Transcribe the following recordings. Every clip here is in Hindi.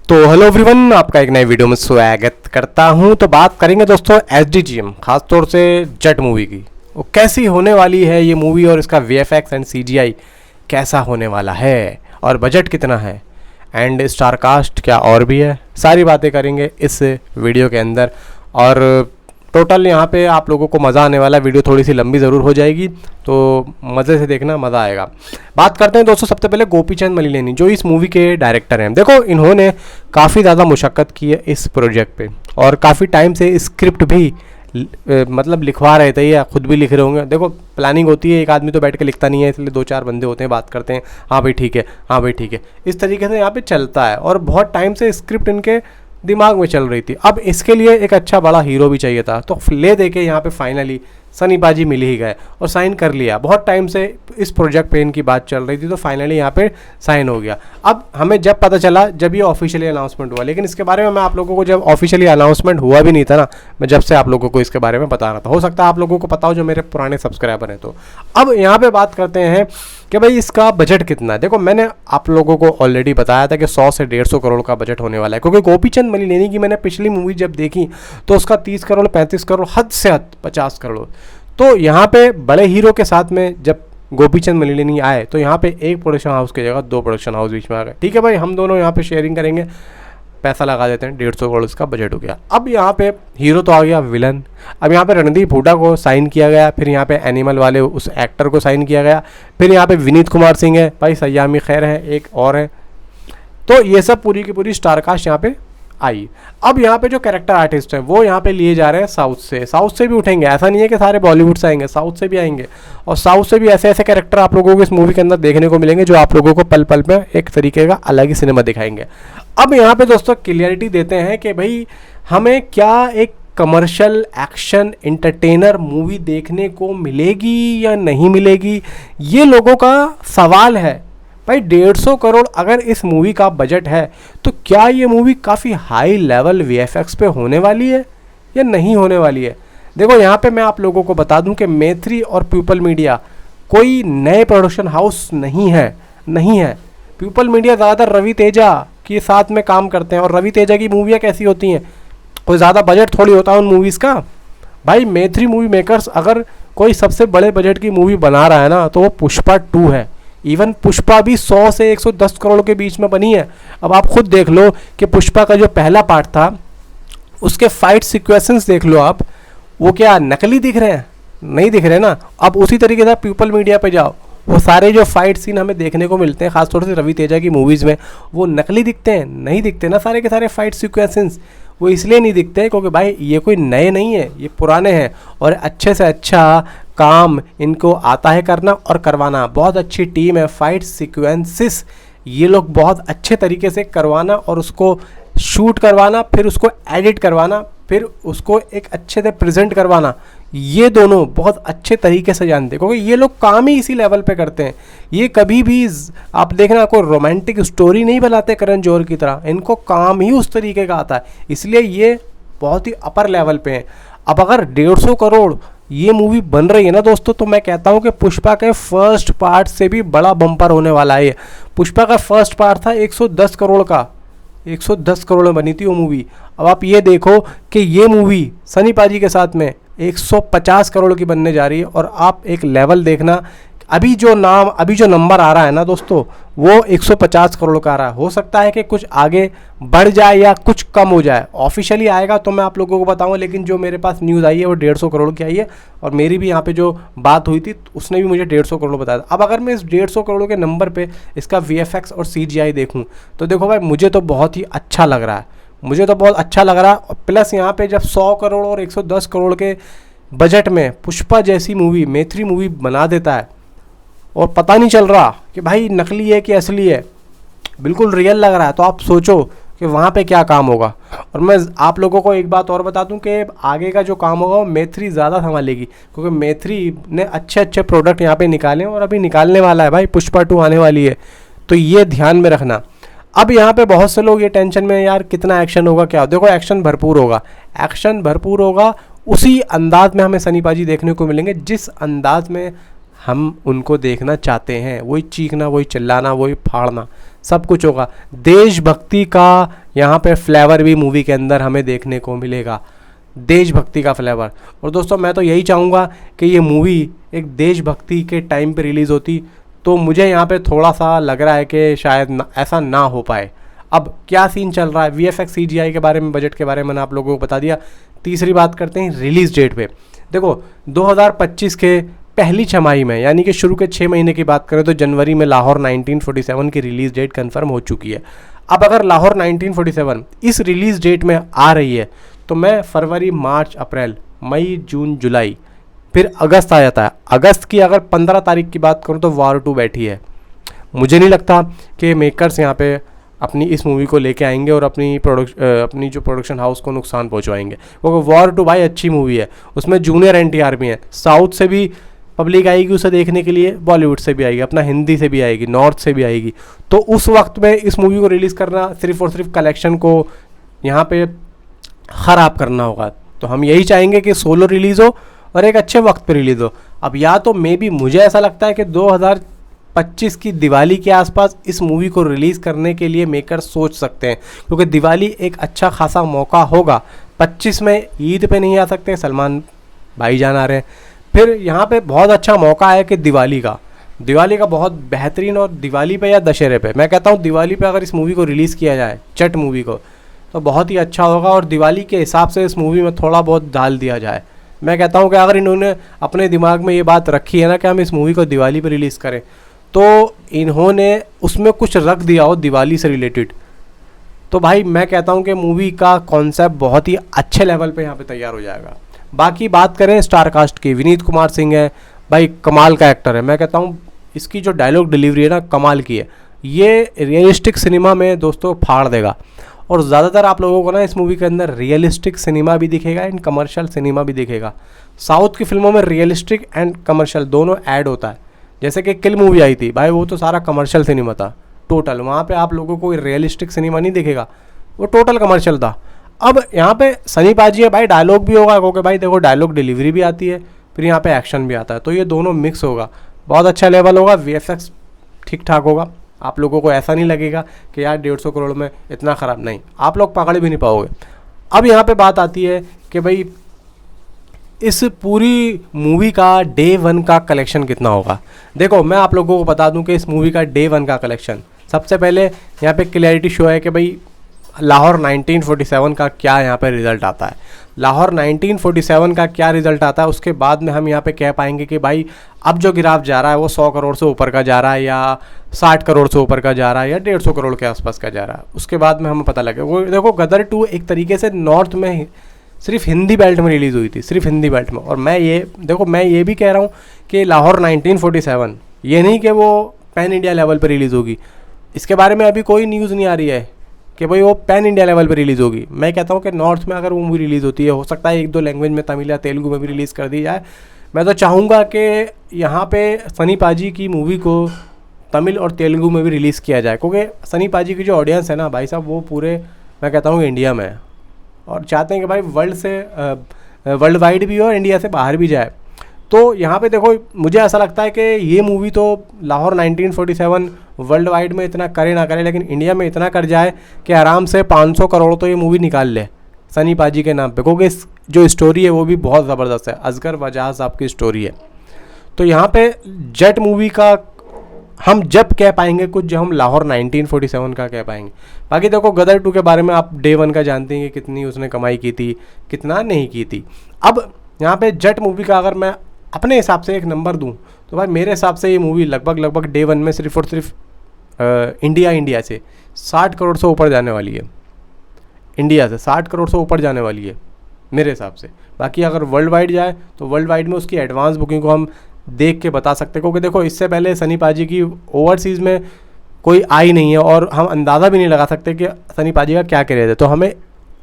तो हेलो एवरीवन, आपका एक नए वीडियो में स्वागत करता हूं। तो बात करेंगे दोस्तों एसडीजीएम, खासतौर से जट मूवी की। वो कैसी होने वाली है ये मूवी, और इसका वीएफएक्स एंड सीजीआई कैसा होने वाला है, और बजट कितना है, एंड स्टार कास्ट क्या और भी है। सारी बातें करेंगे इस वीडियो के अंदर, और टोटल यहाँ पे आप लोगों को मज़ा आने वाला। वीडियो थोड़ी सी लंबी ज़रूर हो जाएगी, तो मज़े से देखना, मज़ा आएगा। बात करते हैं दोस्तों सबसे पहले गोपीचंद मलिनेनी, जो इस मूवी के डायरेक्टर हैं। देखो, इन्होंने काफ़ी ज़्यादा मुशक्क़त की है इस प्रोजेक्ट पे, और काफ़ी टाइम से स्क्रिप्ट भी मतलब लिखवा रहे थे, या खुद भी लिख रहे होंगे। देखो, प्लानिंग होती है, एक आदमी तो बैठ के लिखता नहीं है, इसलिए दो चार बंदे होते हैं, बात करते हैं, हाँ भाई ठीक है, हाँ भाई ठीक है, इस तरीके से यहाँ पे चलता है। और बहुत टाइम से स्क्रिप्ट इनके दिमाग में चल रही थी। अब इसके लिए एक अच्छा बड़ा हीरो भी चाहिए था, तो ले दे के यहाँ पे फाइनली सनी पाजी मिल ही गए और साइन कर लिया। बहुत टाइम से इस प्रोजेक्ट पे इनकी बात चल रही थी, तो फाइनली यहाँ पे साइन हो गया। अब हमें जब पता चला, जब ये ऑफिशियली अनाउंसमेंट हुआ, लेकिन इसके बारे में मैं आप लोगों को, जब ऑफिशियली अनाउंसमेंट हुआ भी नहीं था ना, मैं जब से आप लोगों को इसके बारे में बता रहा था। हो सकता है आप लोगों को पता हो, जो मेरे पुराने सब्सक्राइबर हैं। तो अब यहाँ पे बात करते हैं कि भाई इसका बजट कितना है। देखो, मैंने आप लोगों को ऑलरेडी बताया था कि 100 से 150 करोड़ का बजट होने वाला है, क्योंकि गोपीचंद मलिनेनी की मैंने पिछली मूवी जब देखी तो उसका 30 करोड़ 35 करोड़, हद से हद 50 करोड़। तो यहाँ पे बड़े हीरो के साथ में जब गोपीचंद मलिनेनी आए, तो यहाँ पे एक प्रोडक्शन हाउस की जगह 2 प्रोडक्शन हाउस बीच में आ गए। ठीक है भाई, हम दोनों यहाँ पे शेयरिंग करेंगे, पैसा लगा देते हैं, 150 करोड़ इसका बजट हो गया। अब यहाँ पे हीरो तो आ गया विलन। अब यहाँ पे रणदीप हुड्डा को साइन किया गया, फिर यहाँ पे एनिमल वाले उस एक्टर को साइन किया गया, फिर यहाँ पे विनीत कुमार सिंह है, भाई सयामी खैर है, एक और है। तो ये सब पूरी की पूरी स्टार कास्ट यहाँ पे आई। अब यहाँ पे जो कैरेक्टर आर्टिस्ट हैं वो यहाँ पे लिए जा रहे हैं साउथ से भी उठेंगे। ऐसा नहीं है कि सारे बॉलीवुड से आएंगे, साउथ से भी आएंगे, और साउथ से भी ऐसे ऐसे कैरेक्टर आप लोगों को इस मूवी के अंदर देखने को मिलेंगे, जो आप लोगों को पल पल में एक तरीके का अलग ही सिनेमा दिखाएंगे। अब यहाँ पे दोस्तों क्लियरिटी देते हैं कि भाई हमें क्या एक कमर्शियल एक्शन एंटरटेनर मूवी देखने को मिलेगी या नहीं मिलेगी, ये लोगों का सवाल है। भाई 150 करोड़ अगर इस मूवी का बजट है, तो क्या ये मूवी काफ़ी हाई लेवल वीएफएक्स पे होने वाली है या नहीं होने वाली है। देखो, यहाँ पे मैं आप लोगों को बता दूं कि मैत्री और पीपल मीडिया कोई नए प्रोडक्शन हाउस नहीं है। पीपल मीडिया ज़्यादातर रवि तेजा के साथ में काम करते हैं, और रवि तेजा की मूवियाँ कैसी होती हैं, कोई ज़्यादा बजट थोड़ी होता है उन मूवीज़ का। भाई मैत्री मूवी मेकर्स अगर कोई सबसे बड़े बजट की मूवी बना रहा है ना, तो वो पुष्पा 2 है। इवन पुष्पा भी 100 से 110 करोड़ के बीच में बनी है। अब आप खुद देख लो कि पुष्पा का जो पहला पार्ट था, उसके फाइट सिक्वेंसेस देख लो आप, वो क्या नकली दिख रहे हैं? नहीं दिख रहे ना। अब उसी तरीके से पीपल मीडिया पे जाओ, वो सारे जो फाइट सीन हमें देखने को मिलते हैं खासतौर से रवि तेजा की मूवीज़ में, वो नकली दिखते हैं? नहीं दिखते ना। सारे के सारे फाइट सिक्वेंसेस वो इसलिए नहीं दिखते क्योंकि भाई ये कोई नए नहीं है, ये पुराने हैं, और अच्छे से अच्छा काम इनको आता है करना और करवाना। बहुत अच्छी टीम है, फाइट सीक्वेंसेस ये लोग बहुत अच्छे तरीके से करवाना, और उसको शूट करवाना, फिर उसको एडिट करवाना, फिर उसको एक अच्छे से प्रेजेंट करवाना, ये दोनों बहुत अच्छे तरीके से जानते हैं, क्योंकि ये लोग काम ही इसी लेवल पे करते हैं। ये कभी भी आप देखना, कोई रोमांटिक स्टोरी नहीं बनाते करण जौहर की तरह, इनको काम ही उस तरीके का आता है, इसलिए ये बहुत ही अपर लेवल पे हैं। अब अगर 150 करोड़ ये मूवी बन रही है ना दोस्तों, तो मैं कहता हूँ कि पुष्पा के फर्स्ट पार्ट से भी बड़ा बम्पर होने वाला है। पुष्पा का फर्स्ट पार्ट था 110 करोड़ का, 110 करोड़ में बनी थी वो मूवी। अब आप ये देखो कि ये मूवी सनी पाजी के साथ में 150 करोड़ की बनने जा रही है, और आप एक लेवल देखना, अभी जो नंबर आ रहा है ना दोस्तों, वो 150 करोड़ का आ रहा है। हो सकता है कि कुछ आगे बढ़ जाए या कुछ कम हो जाए, ऑफिशियली आएगा तो मैं आप लोगों को बताऊंगा, लेकिन जो मेरे पास न्यूज़ आई है वो 150 करोड़ की आई है, और मेरी भी यहाँ पे जो बात हुई थी उसने भी मुझे 150 करोड़ बताया था। अब अगर मैं इस 150 करोड़ के नंबर पे इसका वीएफएक्स और सीजीआई देखूँ, तो देखो भाई, मुझे तो बहुत ही अच्छा लग रहा है, प्लस यहाँ पे जब 100 करोड़ और 110 करोड़ के बजट में पुष्पा जैसी मूवी, मैत्री मूवी बना देता है, और पता नहीं चल रहा कि भाई नकली है कि असली है, बिल्कुल रियल लग रहा है, तो आप सोचो कि वहाँ पे क्या काम होगा। और मैं आप लोगों को एक बात और बता दूं कि आगे का जो काम होगा वो मैत्री ज़्यादा संभालेगी, क्योंकि मैत्री ने अच्छे अच्छे प्रोडक्ट यहाँ पे निकाले हैं, और अभी निकालने वाला है। भाई पुष्पा 2 आने वाली है, तो ये ध्यान में रखना। अब यहाँ पे बहुत से लोग ये टेंशन में, यार कितना एक्शन होगा, क्या? देखो, एक्शन भरपूर होगा, उसी अंदाज में हमें सनी पाजी देखने को मिलेंगे जिस अंदाज में हम उनको देखना चाहते हैं। वही चीखना, वही चिल्लाना, वही फाड़ना, सब कुछ होगा। देशभक्ति का यहाँ पे फ्लेवर भी मूवी के अंदर हमें देखने को मिलेगा, देशभक्ति का फ्लेवर। और दोस्तों मैं तो यही चाहूँगा कि ये मूवी एक देशभक्ति के टाइम पे रिलीज़ होती, तो मुझे यहाँ पे थोड़ा सा लग रहा है कि शायद ऐसा ना हो पाए। अब क्या सीन चल रहा है, VFX CGI के बारे में, बजट के बारे में मैंने आप लोगों को बता दिया। तीसरी बात करते हैं रिलीज़ डेट पे। देखो 2025 के पहली छमाही में, यानी कि शुरू के 6 महीने की बात करें तो जनवरी में लाहौर 1947 की रिलीज़ डेट कंफर्म हो चुकी है। अब अगर लाहौर 1947 इस रिलीज़ डेट में आ रही है तो मैं फरवरी, मार्च, अप्रैल, मई, जून, जुलाई, फिर अगस्त आ जाता है। अगस्त की अगर 15 तारीख की बात करूँ तो वॉर 2 बैठी है। मुझे नहीं लगता कि मेकर्स यहाँ पे अपनी इस मूवी को लेके आएंगे और अपनी जो प्रोडक्शन हाउस को नुकसान पहुँचवाएंगे, क्योंकि वॉर 2 भाई अच्छी मूवी है, उसमें जूनियर NTR भी हैं। साउथ से भी पब्लिक आएगी उसे देखने के लिए, बॉलीवुड से भी आएगी, अपना हिंदी से भी आएगी, नॉर्थ से भी आएगी। तो उस वक्त में इस मूवी को रिलीज़ करना सिर्फ और सिर्फ कलेक्शन को यहाँ पे ख़राब करना होगा। तो हम यही चाहेंगे कि सोलो रिलीज़ हो और एक अच्छे वक्त पे रिलीज़ हो। अब या तो मे बी मुझे ऐसा लगता है कि 2025 की दिवाली के आसपास इस मूवी को रिलीज़ करने के लिए मेकर सोच सकते हैं, क्योंकि दिवाली एक अच्छा खासा मौका होगा। 25 में ईद पे नहीं आ सकते, सलमान भाईजान आ रहे हैं। फिर यहाँ पे बहुत अच्छा मौका है कि दिवाली का बहुत बेहतरीन, और दिवाली पे या दशहरे पे, मैं कहता हूँ दिवाली पे अगर इस मूवी को रिलीज़ किया जाए, चट मूवी को, तो बहुत ही अच्छा होगा। और दिवाली के हिसाब से इस मूवी में थोड़ा बहुत डाल दिया जाए। मैं कहता हूँ कि अगर इन्होंने अपने दिमाग में ये बात रखी है ना कि हम इस मूवी को दिवाली पे रिलीज़ करें, तो इन्होंने उसमें कुछ रख दिया हो दिवाली से रिलेटेड, तो भाई मैं कहता हूँ कि मूवी का कॉन्सेप्ट बहुत ही अच्छे लेवल पे यहाँ पे तैयार हो जाएगा। बाकी बात करें स्टार कास्ट की, विनीत कुमार सिंह है भाई, कमाल का एक्टर है। मैं कहता हूँ इसकी जो डायलॉग डिलीवरी है ना, कमाल की है। ये रियलिस्टिक सिनेमा में दोस्तों फाड़ देगा। और ज़्यादातर आप लोगों को ना इस मूवी के अंदर रियलिस्टिक सिनेमा भी दिखेगा एंड कमर्शियल सिनेमा भी दिखेगा। साउथ की फिल्मों में रियलिस्टिक एंड कमर्शियल दोनों ऐड होता है। जैसे कि किल मूवी आई थी भाई, वो तो सारा कमर्शियल सिनेमा था टोटल, वहाँ पे आप लोगों को रियलिस्टिक सिनेमा नहीं दिखेगा, वो टोटल कमर्शियल था। अब यहाँ पे सनी पाजी है भाई, डायलॉग भी होगा, क्योंकि भाई देखो डायलॉग डिलीवरी भी आती है, फिर यहाँ पे एक्शन भी आता है, तो ये दोनों मिक्स होगा, बहुत अच्छा लेवल होगा। VFX ठीक ठाक होगा, आप लोगों को ऐसा नहीं लगेगा कि यार 150 करोड़ में इतना ख़राब, नहीं, आप लोग पकड़ भी नहीं पाओगे। अब यहाँ पे बात आती है कि भाई इस पूरी मूवी का डे 1 का कलेक्शन कितना होगा। देखो मैं आप लोगों को बता दूं कि इस मूवी का डे 1 का कलेक्शन, सबसे पहले यहाँ पे क्लैरिटी शो है कि भाई लाहौर 1947 का क्या यहाँ पे रिज़ल्ट आता है। लाहौर 1947 का क्या रिज़ल्ट आता है, उसके बाद में हम यहाँ पे कह पाएंगे कि भाई अब जो गिराफ जा रहा है वो 100 करोड़ से ऊपर का जा रहा है, या 60 करोड़ से ऊपर का जा रहा है, या 150 करोड़ के आसपास का जा रहा है। उसके बाद में हमें पता लगे। वो देखो गदर 2 एक तरीके से नॉर्थ में सिर्फ हिंदी बेल्ट में रिलीज़ हुई थी, सिर्फ हिंदी बेल्ट में। और मैं ये भी कह रहा हूँ कि लाहौर 1947 ये नहीं कि वो पैन इंडिया लेवल पर रिलीज़ होगी, इसके बारे में अभी कोई न्यूज़ नहीं आ रही है कि भाई वो पैन इंडिया लेवल पर रिलीज़ होगी। मैं कहता हूँ कि नॉर्थ में अगर वो मूवी रिलीज़ होती है, हो सकता है 1-2 लैंग्वेज में, तमिल या तेलुगु में भी रिलीज़ कर दी जाए। मैं तो चाहूँगा कि यहाँ पे सनी पाजी की मूवी को तमिल और तेलुगु में भी रिलीज़ किया जाए, क्योंकि सनी पाजी की जो ऑडियंस है ना भाई साहब, वो पूरे मैं कहता हूँ इंडिया में है, और चाहते हैं कि भाई वर्ल्ड वाइड भी हो और इंडिया से बाहर भी जाए। तो यहाँ पे देखो मुझे ऐसा लगता है कि ये मूवी तो लाहौर 1947 वर्ल्ड वाइड में इतना करे ना करे, लेकिन इंडिया में इतना कर जाए कि आराम से 500 करोड़ तो ये मूवी निकाल ले सनी पाजी के नाम पे, क्योंकि जो स्टोरी है वो भी बहुत ज़बरदस्त है, असगर वजाह साहब की स्टोरी है। तो यहाँ पे जट मूवी का हम जब कह पाएंगे कुछ, जब हम लाहौर 1947 का कह पाएंगे। बाकी देखो गदर 2 के बारे में आप डे 1 का जानते हैं कि कितनी उसने कमाई की थी, कितना नहीं की थी। अब यहाँ पे जट मूवी का अगर मैं अपने हिसाब से एक नंबर दूं तो भाई मेरे हिसाब से ये मूवी लगभग डे 1 में सिर्फ और सिर्फ इंडिया से 60 करोड़ से ऊपर जाने वाली है। इंडिया से 60 करोड़ से ऊपर जाने वाली है मेरे हिसाब से। बाकी अगर वर्ल्ड वाइड जाए तो वर्ल्ड वाइड में उसकी एडवांस बुकिंग को हम देख के बता सकते हैं, क्योंकि देखो इससे पहले सनी पाजी की ओवरसीज़ में कोई आई नहीं है, और हम अंदाज़ा भी नहीं लगा सकते कि सनी पाजी का क्या करियर है। तो हमें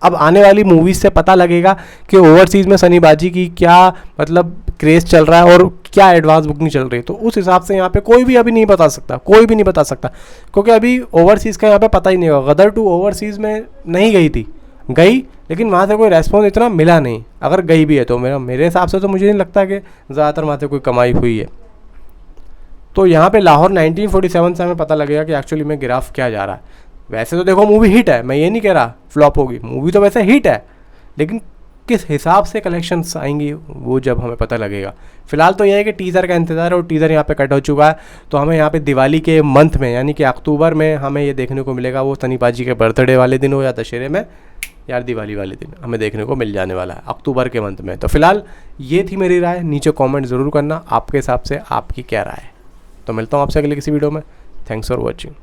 अब आने वाली मूवीज़ से पता लगेगा कि ओवरसीज़ में सनी पाजी की क्या मतलब क्रेज़ चल रहा है और क्या एडवांस बुकिंग चल रही है। तो उस हिसाब से यहाँ पे कोई भी अभी नहीं बता सकता, कोई भी नहीं बता सकता, क्योंकि अभी ओवरसीज़ का यहाँ पे पता ही नहीं होगा। गदर 2 ओवरसीज़ में नहीं गई थी, गई लेकिन वहाँ से कोई रेस्पॉन्स इतना मिला नहीं। अगर गई भी है तो मेरे हिसाब से तो मुझे नहीं लगता कि ज़्यादातर वहाँ से कोई कमाई हुई है। तो यहाँ पे लाहौर 1947 से हमें पता लगेगा कि एक्चुअली में गिराफ क्या जा रहा है। वैसे तो देखो मूवी हिट है, मैं ये नहीं कह रहा फ्लॉप होगी, मूवी तो वैसे हिट है, लेकिन किस हिसाब से कलेक्शंस आएंगी वो जब हमें पता लगेगा। फिलहाल तो यह है कि टीज़र का इंतज़ार है, और टीज़र यहाँ पे कट हो चुका है। तो हमें यहाँ पे दिवाली के मंथ में यानी कि अक्टूबर में हमें ये देखने को मिलेगा, वो सनी पाजी के बर्थडे वाले दिन हो या दशहरे में या दिवाली वाले दिन हमें देखने को मिल जाने वाला है अक्टूबर के मंथ में। तो फिलहाल ये थी मेरी राय, नीचे कॉमेंट ज़रूर करना आपके हिसाब से आपकी क्या राय है। तो मिलता हूँ आपसे अगले किसी वीडियो में। Thanks for watching.